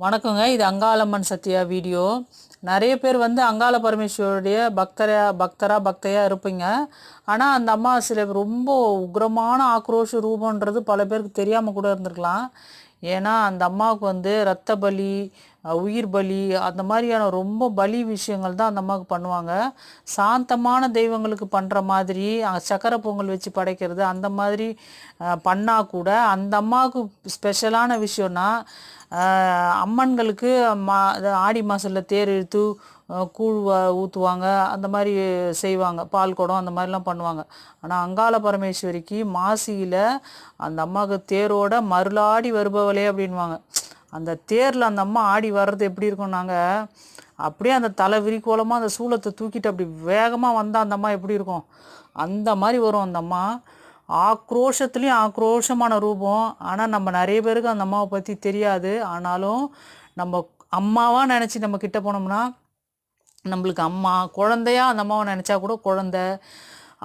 வணக்கங்க. இது அங்காளம்மன் சத்யா வீடியோ. நிறைய பேர் வந்து அங்காள பரமேஸ்வருடைய பக்தையா இருப்பீங்க. ஆனால் அந்த அம்மா சில ரொம்ப உக்ரமான ஆக்ரோஷ ரூபன்றது பல பேருக்கு தெரியாமல் கூட இருந்திருக்கலாம். ஏன்னா அந்த அம்மாவுக்கு வந்து இரத்த பலி, உயிர் பலி அந்த மாதிரியான ரொம்ப பலி விஷயங்கள் தான் அந்த அம்மாவுக்கு பண்ணுவாங்க. சாந்தமான தெய்வங்களுக்கு பண்ணுற மாதிரி சக்கரை பொங்கல் வச்சு படைக்கிறது அந்த மாதிரி பண்ணால் கூட அந்த அம்மாவுக்கு ஸ்பெஷலான விஷயம்னா அம்மன்களுக்கு ஆடி மாதத்தில் தேர் இழுத்து கூழ் ஊற்றுவாங்க, அந்த மாதிரி செய்வாங்க, பால் குடம் அந்த மாதிரிலாம் பண்ணுவாங்க. ஆனால் அங்காள பரமேஸ்வரிக்கு மாசியில் அந்த அம்மாவுக்கு தேரோட மருளாடி வருபவளே அப்படின்வாங்க. அந்த தேரில் அந்த அம்மா ஆடி வர்றது எப்படி இருக்கும், நாங்கள் அப்படியே அந்த தலை விரிக்கோலமாக அந்த சூளத்தை தூக்கிட்டு அப்படி வேகமாக வந்தால் அந்த அம்மா எப்படி இருக்கும், அந்த மாதிரி வரும் அந்த அம்மா. ஆக்ரோஷத்துலேயும் ஆக்ரோஷமான ரூபம். ஆனால் நம்ம நிறைய பேருக்கு அந்த அம்மாவை பற்றி தெரியாது. ஆனாலும் நம்ம அம்மாவாக நினச்சி நம்ம கிட்ட போனோம்னா நம்மளுக்கு அம்மா, குழந்தையா அந்த அம்மாவை நினச்சா கூட குழந்தை,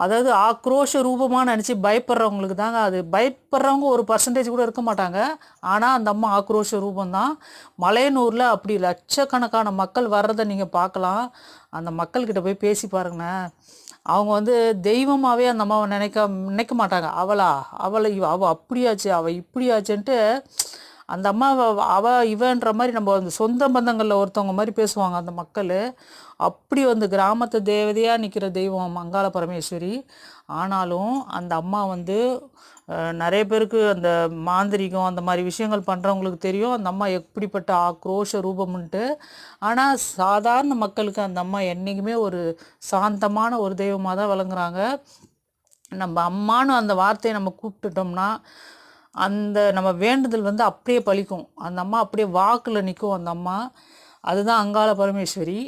அதாவது ஆக்ரோஷ ரூபமாக நினச்சி பயப்படுறவங்களுக்கு தாங்க அது. பயப்படுறவங்க ஒரு பர்சன்டேஜ் கூட இருக்க மாட்டாங்க. ஆனால் அந்த அம்மா ஆக்ரோஷ ரூபந்தான். மலையனூரில் அப்படி லட்சக்கணக்கான மக்கள் வர்றதை நீங்கள் பார்க்கலாம். அந்த மக்கள்கிட்ட போய் பேசி பாருங்கண்ணே. அவங்க வந்து தெய்வமாகவே அந்த அம்மாவை நினைக்க மாட்டாங்க. அவள் அப்படியாச்சு, அவள் இப்படியாச்சுன்ட்டு அந்த அம்மாவை இவன்ற மாதிரி நம்ம அந்த சொந்த பந்தங்களில் ஒருத்தவங்க மாதிரி பேசுவாங்க அந்த மக்கள். அப்படி வந்து கிராமத்து தேவதையாக நிற்கிற தெய்வம் அங்காள பரமேஸ்வரி. ஆனாலும் அந்த அம்மா வந்து நிறைய பேருக்கு அந்த மாந்திரிகம் அந்த மாதிரி விஷயங்கள் பண்ணுறவங்களுக்கு தெரியும் அந்த அம்மா எப்படிப்பட்ட ஆக்ரோஷ ரூபம்ன்ட்டு. ஆனால் சாதாரண மக்களுக்கு அந்த அம்மா என்றைக்குமே ஒரு சாந்தமான ஒரு தெய்வமாக தான் விளங்குறாங்க. நம்ம அம்மானு அந்த வார்த்தையை நம்ம கூப்பிட்டுட்டோம்னா அந்த நம்ம வேண்டுதல் வந்து அப்படியே பலிக்கும். அந்த அம்மா அப்படியே வாக்கில் நிற்கும் அந்த அம்மா. அதுதான் அங்காள பரமேஸ்வரி.